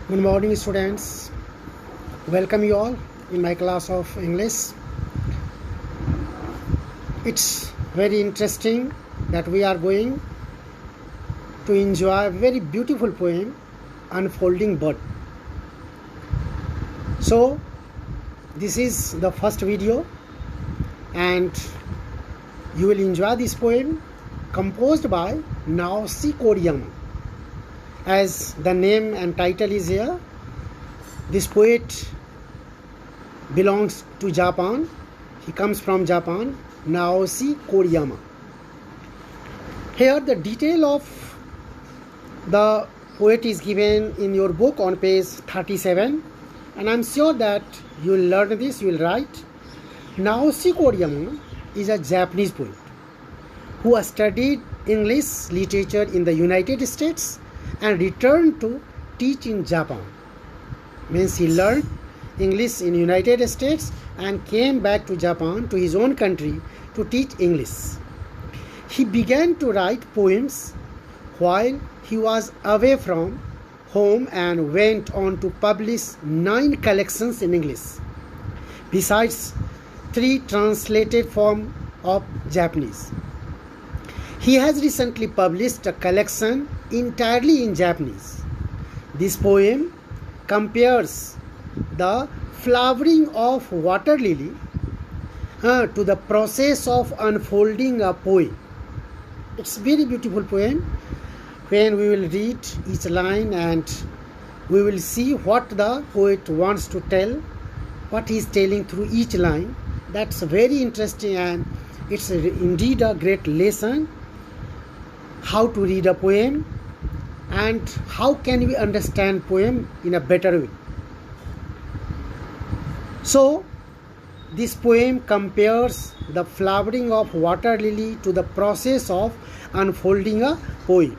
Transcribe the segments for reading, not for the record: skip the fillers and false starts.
Good morning, students. Welcome you all in my class of English. It's very interesting that we are going to enjoy a very beautiful poem, Unfolding Bud. So, this is the first video and you will enjoy this poem composed by Naoshi Koriyama. As the name and title is here, this poet belongs to Japan. He comes from Japan, Naoshi Koriyama. Here the detail of the poet is given in your book on page 37, and I'm sure that you will learn this, you will write. Naoshi Koriyama is a Japanese poet who has studied English literature in the United States and returned to teach in Japan. Means he learned English in United States and came back to Japan, to his own country, to teach English. He began to write poems while he was away from home and went on to publish 9 collections in English, besides 3 translated forms of Japanese. He has recently published a collection entirely in Japanese. This poem compares the flowering of water lily to the process of unfolding a poem. It's a very beautiful poem. When we will read each line and we will see what the poet wants to tell, what he is telling through each line. That's very interesting, and it's indeed a great lesson how to read a poem and how can we understand poem in a better way. So this poem compares the flowering of water lily to the process of unfolding a poem.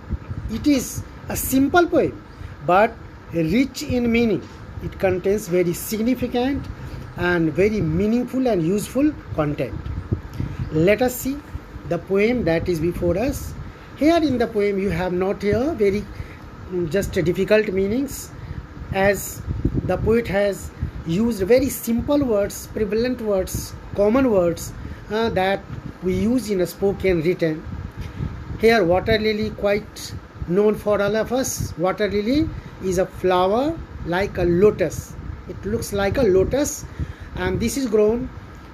It is a simple poem but rich in meaning. It contains very significant and very meaningful and useful content. Let us see the poem that is before us. Here in the poem you have not here very just difficult meanings, as the poet has used very simple words, prevalent words, common words that we use in a spoken written. Here water lily, quite known for all of us. Water lily is a flower like a lotus. It looks like a lotus, and this is grown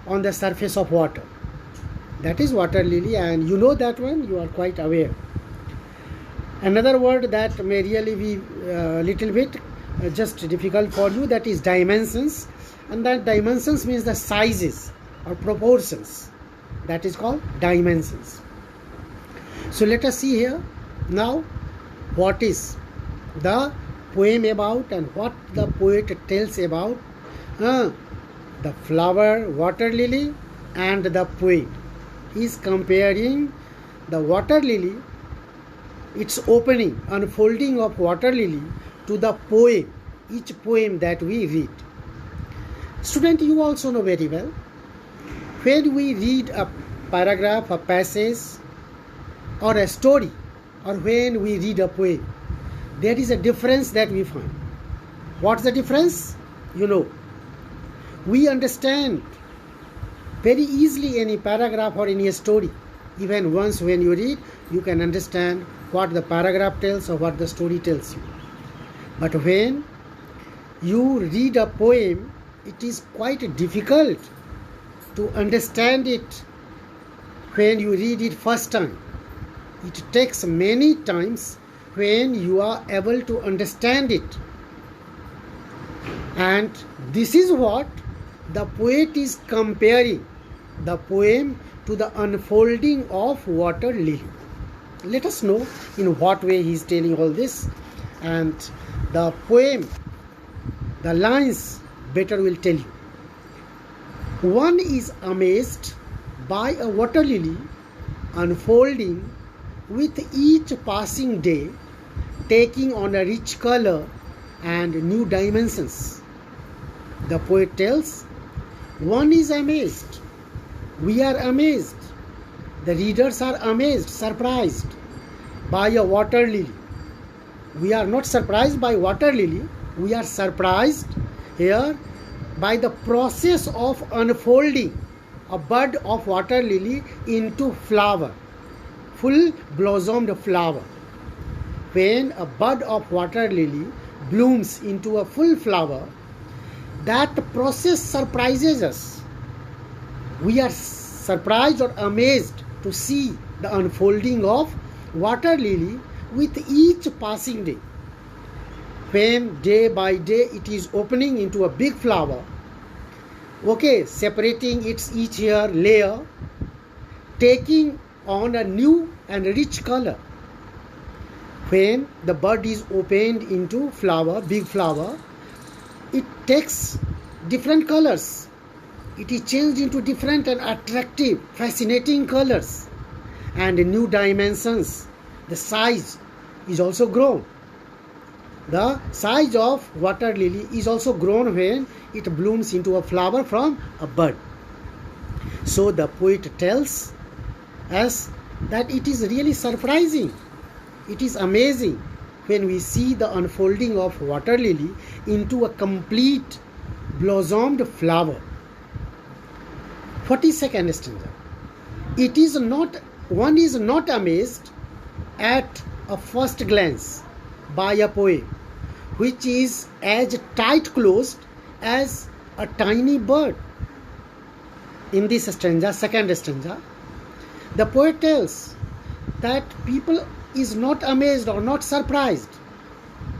on the surface of water. That is water lily, and you know that one, you are quite aware. Another word that may really be a little bit just difficult for you, that is dimensions, and that dimensions means the sizes or proportions. That is called dimensions. So let us see here now what is the poem about and what the poet tells about the flower water lily and the poet. He is comparing the water lily, its opening, unfolding of water lily, to the poem, each poem that we read. Student, you also know very well, when we read a paragraph, a passage, or a story, or when we read a poem, there is a difference that we find. What's the difference? You know, we understand very easily any paragraph or any story. Even once when you read, you can understand what the paragraph tells or what the story tells you. But when you read a poem, it is quite difficult to understand it when you read it first time. It takes many times when you are able to understand it. And this is what the poet is comparing the poem to the unfolding of water lily. Let us know in what way he is telling all this, and the poem, the lines better will tell you. One is amazed by a water lily unfolding with each passing day, taking on a rich color and new dimensions. The poet tells, one is amazed. We are amazed. The readers are amazed, surprised by a water lily. We are not surprised by water lily, we are surprised here by the process of unfolding a bud of water lily into flower, full blossomed flower. When a bud of water lily blooms into a full flower, that process surprises us. We are surprised or amazed to see the unfolding of water lily with each passing day. When day by day it is opening into a big flower, separating its each layer, taking on a new and rich color. When the bud is opened into flower, big flower, it takes different colors. It is changed into different and attractive, fascinating colors and new dimensions. The size is also grown. The size of water lily is also grown when it blooms into a flower from a bud. So the poet tells us that it is really surprising. It is amazing when we see the unfolding of water lily into a complete blossomed flower. 42nd stanza. One is not amazed at a first glance by a poem which is as tight closed as a tiny bird. In this stanza, second stanza, the poet tells that people is not amazed or not surprised.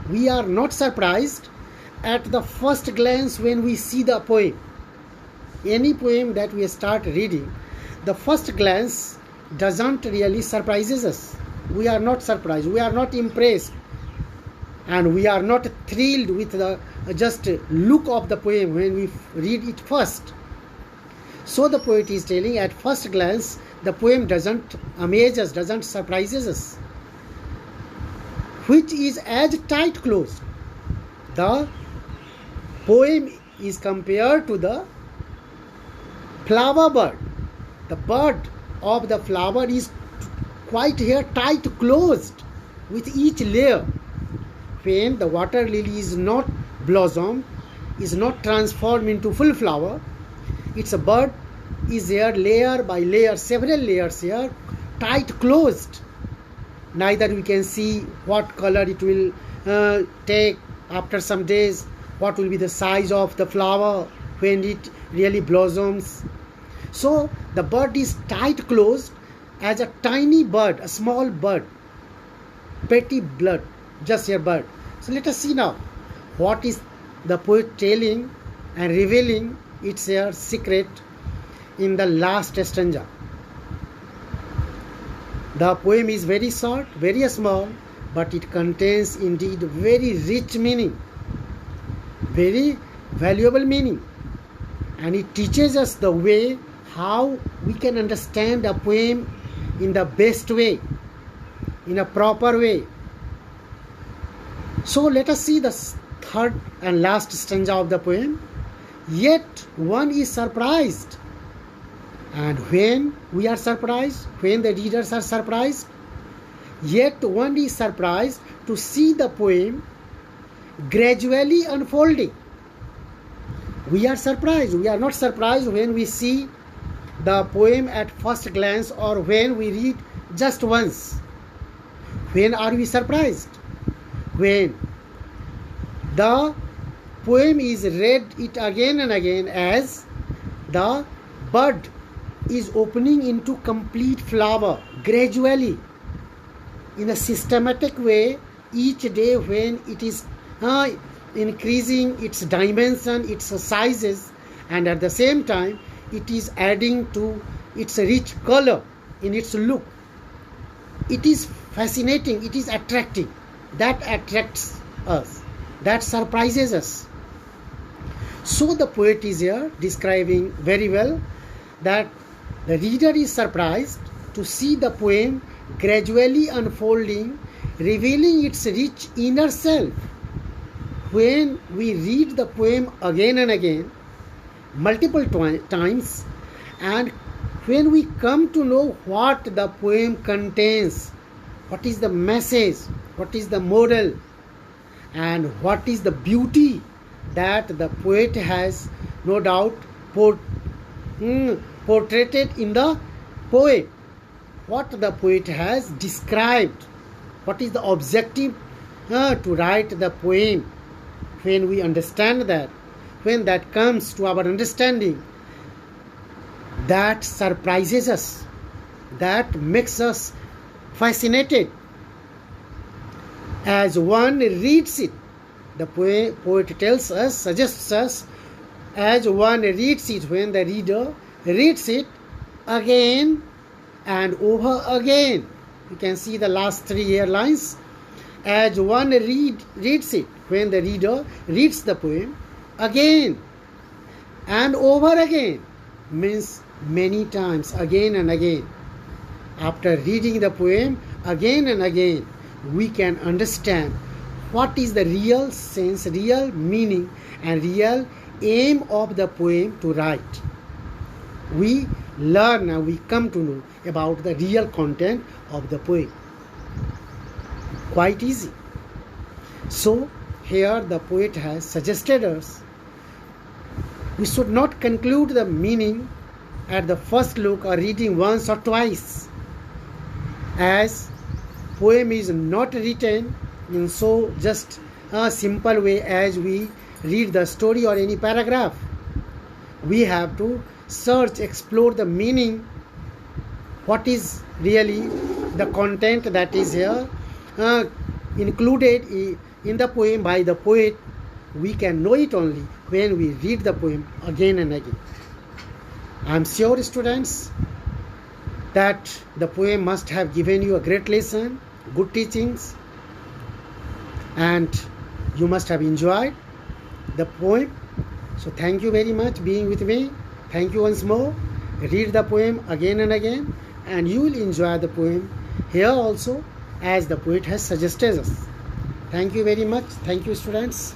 We are not surprised at the first glance when we see the poem. Any poem that we start reading, the first glance doesn't really surprises us. We are not surprised, we are not impressed, and we are not thrilled with the just look of the poem when we read it first. So the poet is telling, at first glance the poem doesn't amaze us, doesn't surprises us, which is as tight closed. The poem is compared to the flower bud. The bud of the flower is quite here tight closed with each layer. When the water lily is not blossomed, is not transformed into full flower, its a bud is here layer by layer, several layers here, tight closed. Neither we can see what color it will take after some days, what will be the size of the flower when it really blossoms. So the bud is tight closed as a tiny bud, a small bud, petty bud, just a bud. So let us see now what is the poet telling and revealing its secret in the last stanza. The poem is very short, very small, but it contains indeed very rich meaning, very valuable meaning, and it teaches us the way how we can understand a poem in the best way, in a proper way. So let us see the third and last stanza of the poem. Yet one is surprised. And when we are surprised, when the readers are surprised, yet one is surprised to see the poem gradually unfolding. We are surprised. We are not surprised when we see the poem at first glance or when we read just once. When are we surprised? When the poem is read it again and again as the bud is opening into complete flower gradually in a systematic way each day, when it is increasing its dimension, its sizes, and at the same time it is adding to its rich color in its look. It is fascinating, it is attractive. That attracts us, that surprises us. So the poet is here describing very well that the reader is surprised to see the poem gradually unfolding, revealing its rich inner self. When we read the poem again and again, multiple times, and when we come to know what the poem contains, what is the message, what is the moral, and what is the beauty that the poet has no doubt portrayed in the poem, what the poet has described, what is the objective to write the poem. When we understand that, when that comes to our understanding, that surprises us, that makes us fascinated. As one reads it, the poet tells us, suggests us, as one reads it, when the reader reads it again and over again. You can see the last 3 lines. As one reads it, when the reader reads the poem again and over again, means many times, again and again. After reading the poem again and again, we can understand what is the real sense, real meaning, and real aim of the poem to write. We learn and we come to know about the real content of the poem. Quite easy. So here the poet has suggested us, we should not conclude the meaning at the first look or reading once or twice, as poem is not written in so just a simple way as we read the story or any paragraph. We have to search, explore the meaning, what is really the content that is here included in the poem by the poet. We can know it only when we read the poem again and again. I am sure, students, that the poem must have given you a great lesson, good teachings, and you must have enjoyed the poem. So thank you very much being with me. Thank you once more. Read the poem again and again, and you will enjoy the poem here also, as the poet has suggested us. Thank you very much. Thank you, students.